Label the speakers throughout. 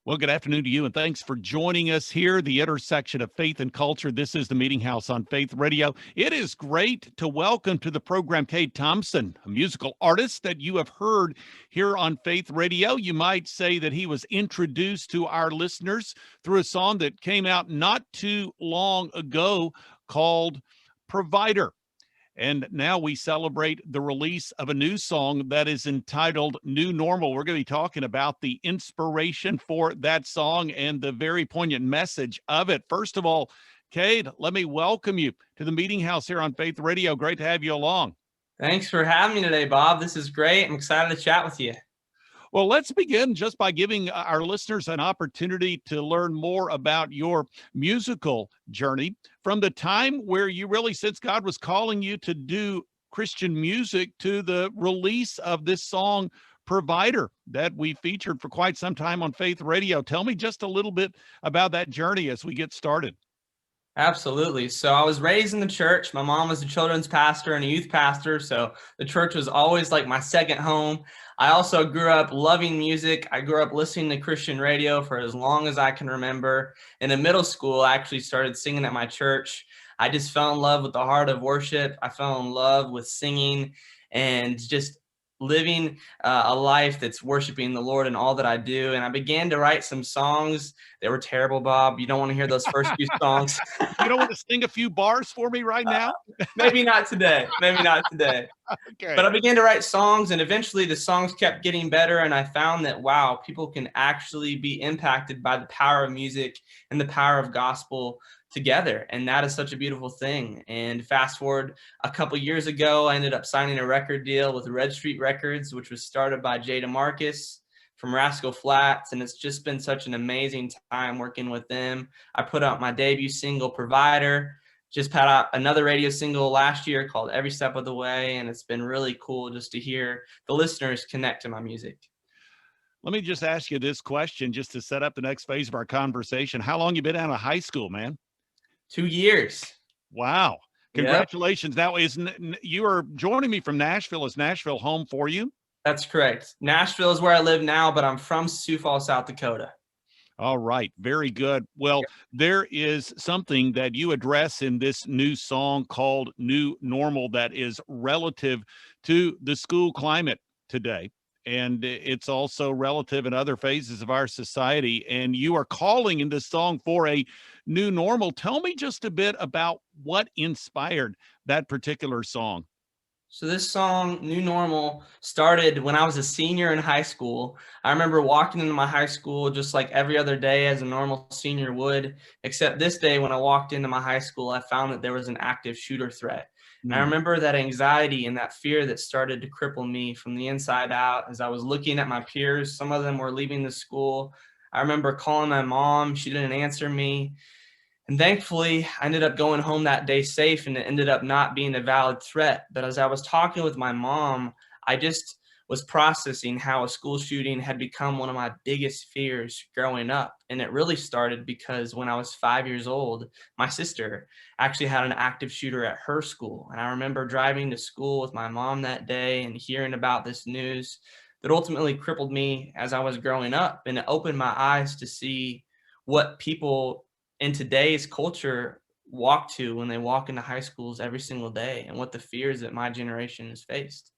Speaker 1: Well, good afternoon to you, and thanks for joining us here, the intersection of faith and culture. This is the Meeting House on Faith Radio. It is great to welcome to the program Cade Thompson, a musical artist that you have heard here on Faith Radio. You might say that he was introduced to our listeners through a song that came out not too long ago called Provider. And now we celebrate the release of a new song that is entitled New Normal. We're going to be talking about the inspiration for that song and the very poignant message of it. First of all, Cade, let me welcome you to the Meeting House here on Faith Radio. Great to have you along.
Speaker 2: Thanks for having me today, Bob. This is great. I'm excited to chat with you.
Speaker 1: Well, let's begin just by giving our listeners an opportunity to learn more about your musical journey from the time where you really sensed God was calling you to do Christian music to the release of this song, Provider, that we featured for quite some time on Faith Radio. Tell me just a little bit about that journey as we get started.
Speaker 2: Absolutely. So I was raised in the church. My mom was a children's pastor and a youth pastor, so the church was always like my second home. I also grew up loving music. I grew up listening to Christian radio for as long as I can remember. In middle school, I actually started singing at my church. I just fell in love with the heart of worship. I fell in love with singing and just living a life that's worshiping the Lord in all that I do. And I began to write some songs. They were terrible, Bob. You don't want to hear those first few songs.
Speaker 1: You don't want to sing a few bars for me right now?
Speaker 2: Maybe not today. Maybe not today.
Speaker 1: Okay.
Speaker 2: But I began to write songs, and eventually the songs kept getting better. And I found that, wow, people can actually be impacted by the power of music and the power of gospel together. And that is such a beautiful thing. And fast forward a couple years ago, I ended up signing a record deal with Red Street Records, which was started by Jada Marcus from Rascal Flatts. And it's just been such an amazing time working with them. I put out my debut single, Provider. Just put out another radio single last year called Every Step of the Way. And it's been really cool just to hear the listeners connect to my music.
Speaker 1: Let me just ask you this question just to set up the next phase of our conversation. How long you been out of high school, man?
Speaker 2: 2 years.
Speaker 1: Wow.
Speaker 2: Yep.
Speaker 1: Congratulations. Now, you are joining me from Nashville. Is Nashville home for you?
Speaker 2: That's correct. Nashville is where I live now, but I'm from Sioux Falls, South Dakota.
Speaker 1: All right. Very good. Well, there is something that you address in this new song called New Normal that is relative to the school climate today. And it's also relative in other phases of our society. And you are calling in this song for a new normal. Tell me just a bit about what inspired that particular song.
Speaker 2: So this song, New Normal, started when I was a senior in high school. I remember walking into my high school just like every other day as a normal senior would, except this day when I walked into my high school, I found that there was an active shooter threat. And I remember that anxiety and that fear that started to cripple me from the inside out as I was looking at my peers. Some of them were leaving the school. I remember calling my mom. She didn't answer me. And thankfully, I ended up going home that day safe, and it ended up not being a valid threat. But as I was talking with my mom, I just was processing how a school shooting had become one of my biggest fears growing up. And it really started because when I was 5 years old, my sister actually had an active shooter at her school. And I remember driving to school with my mom that day and hearing about this news that ultimately crippled me as I was growing up. And it opened my eyes to see what people in today's culture walk to when they walk into high schools every single day and what the fears that my generation has faced.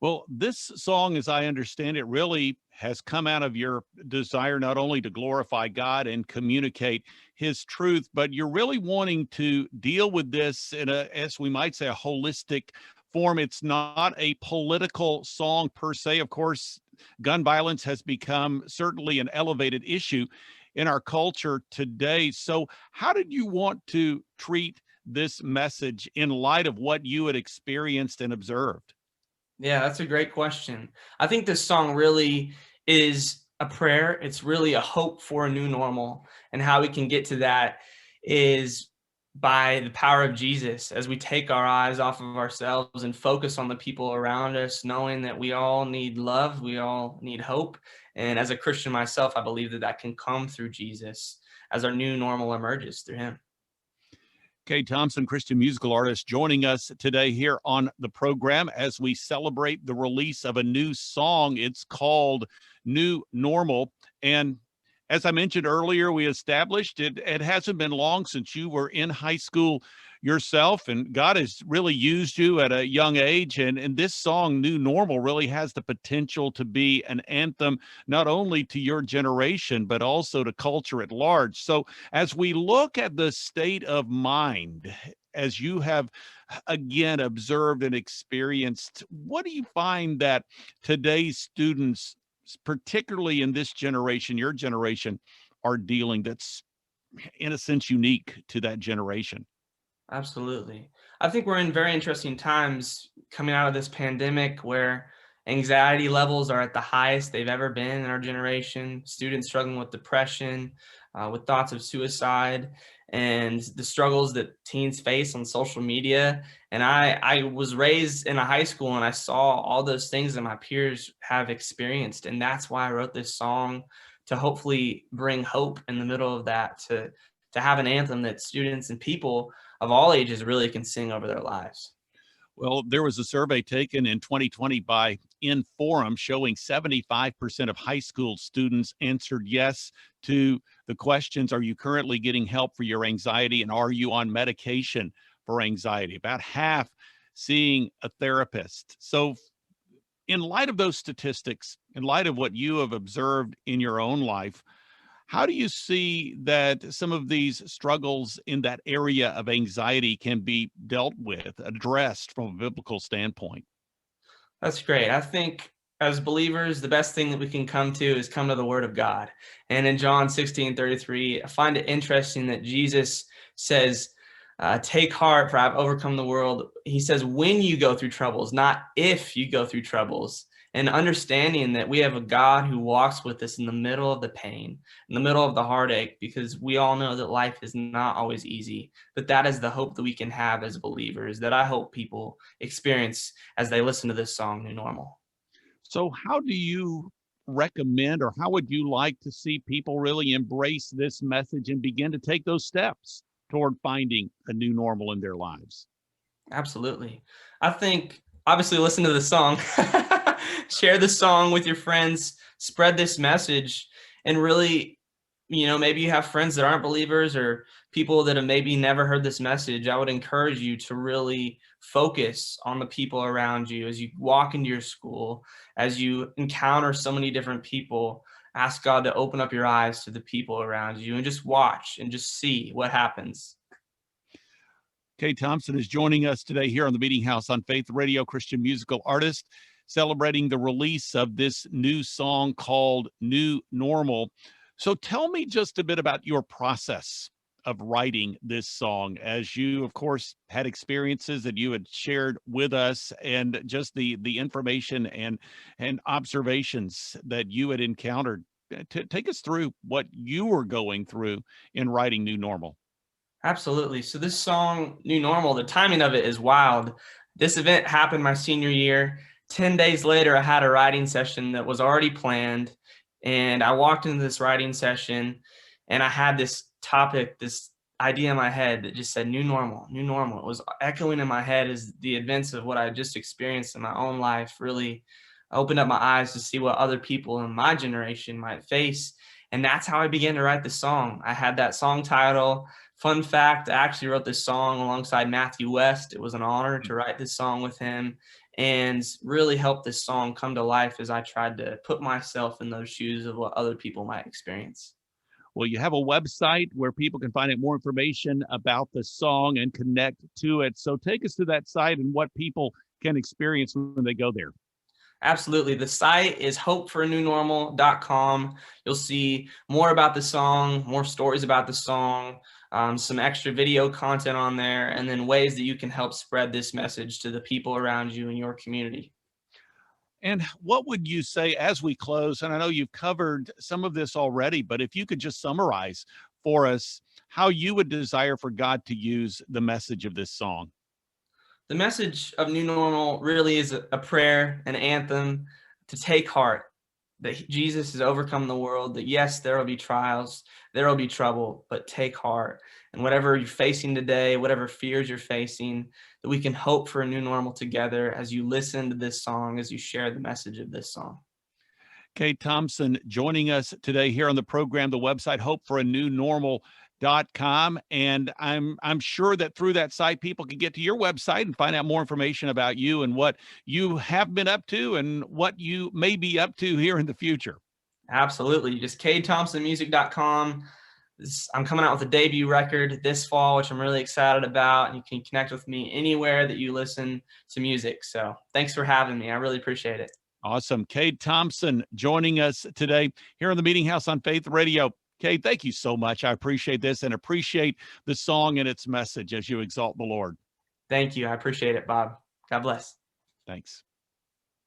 Speaker 1: Well, this song, as I understand it, really has come out of your desire not only to glorify God and communicate his truth, but you're really wanting to deal with this in a, as we might say, a holistic form. It's not a political song per se. Of course, gun violence has become certainly an elevated issue in our culture today. So how did you want to treat this message in light of what you had experienced and observed?
Speaker 2: Yeah, that's a great question. I think this song really is a prayer. It's really a hope for a new normal. And how we can get to that is by the power of Jesus as we take our eyes off of ourselves and focus on the people around us, knowing that we all need love, we all need hope. And as a Christian myself, I believe that that can come through Jesus as our new normal emerges through him.
Speaker 1: Cade Thompson, Christian musical artist, joining us today here on the program as we celebrate the release of a new song. It's called New Normal. And as I mentioned earlier, we established it hasn't been long since you were in high school yourself, and God has really used you at a young age. And this song, New Normal, really has the potential to be an anthem, not only to your generation, but also to culture at large. So, as we look at the state of mind, as you have again observed and experienced, what do you find that today's students, particularly in this generation, your generation, are dealing that's in a sense unique to that generation?
Speaker 2: Absolutely. I think we're in very interesting times coming out of this pandemic where anxiety levels are at the highest they've ever been in our generation. Students struggling with depression, with thoughts of suicide, and the struggles that teens face on social media. And I was raised in a high school and I saw all those things that my peers have experienced. And that's why I wrote this song to hopefully bring hope in the middle of that, to have an anthem that students and people of all ages really can sing over their lives.
Speaker 1: Well, there was a survey taken in 2020 by Inforum showing 75% of high school students answered yes to the questions: are you currently getting help for your anxiety? And are you on medication for anxiety? About half seeing a therapist. So, in light of those statistics, in light of what you have observed in your own life, how do you see that some of these struggles in that area of anxiety can be dealt with, addressed from a biblical standpoint?
Speaker 2: That's great. I think as believers, the best thing that we can come to is come to the Word of God. And in John 16:33, I find it interesting that Jesus says, take heart, for I've overcome the world. He says, when you go through troubles, not if you go through troubles. And understanding that we have a God who walks with us in the middle of the pain, in the middle of the heartache, because we all know that life is not always easy. But that is the hope that we can have as believers, that I hope people experience as they listen to this song, New Normal.
Speaker 1: So, how do you recommend, or how would you like to see people really embrace this message and begin to take those steps toward finding a new normal in their lives?
Speaker 2: Absolutely. I think obviously listen to the song, share the song with your friends, spread this message, and really, maybe you have friends that aren't believers or people that have maybe never heard this message. I would encourage you to really focus on the people around you as you walk into your school, as you encounter so many different people. Ask God to open up your eyes to the people around you and just watch and just see what happens.
Speaker 1: Cade Thompson is joining us today here on the Meeting House on Faith Radio, Christian musical artist, celebrating the release of this new song called New Normal. So tell me just a bit about your process of writing this song, as you, of course, had experiences that you had shared with us, and just the information and observations that you had encountered. Take us through what you were going through in writing New Normal.
Speaker 2: Absolutely. So this song, New Normal, the timing of it is wild. This event happened my senior year. 10 days later, I had a writing session that was already planned. And I walked into this writing session and I had this topic, this idea in my head that just said new normal, new normal. It was echoing in my head as the events of what I just experienced in my own life really opened up my eyes to see what other people in my generation might face. And that's how I began to write the song. I had that song title. Fun fact, I actually wrote this song alongside Matthew West. It was an honor to write this song with him and really help this song come to life as I tried to put myself in those shoes of what other people might experience.
Speaker 1: Well, you have a website where people can find out more information about the song and connect to it. So take us to that site and what people can experience when they go there.
Speaker 2: Absolutely. The site is hopeforanewnormal.com. You'll see more about the song, more stories about the song, some extra video content on there, and then ways that you can help spread this message to the people around you in your community.
Speaker 1: And what would you say as we close? And I know you've covered some of this already, but if you could just summarize for us how you would desire for God to use the message of this song.
Speaker 2: The message of New Normal really is a prayer, an anthem to take heart that Jesus has overcome the world, that yes, there will be trials, there will be trouble, but take heart. And whatever you're facing today, whatever fears you're facing, that we can hope for a new normal together as you listen to this song, as you share the message of this song.
Speaker 1: Cade Thompson joining us today here on the program, the website hopeforanewnormal.com. And I'm sure that through that site, people can get to your website and find out more information about you and what you have been up to and what you may be up to here in the future.
Speaker 2: Absolutely. Just cadethompsonmusic.com. I'm coming out with a debut record this fall, which I'm really excited about. And you can connect with me anywhere that you listen to music. So thanks for having me. I really appreciate it.
Speaker 1: Awesome. Cade Thompson joining us today here in the Meeting House on Faith Radio. Cade, thank you so much. I appreciate this and appreciate the song and its message as you exalt the Lord.
Speaker 2: Thank you. I appreciate it, Bob. God bless.
Speaker 1: Thanks.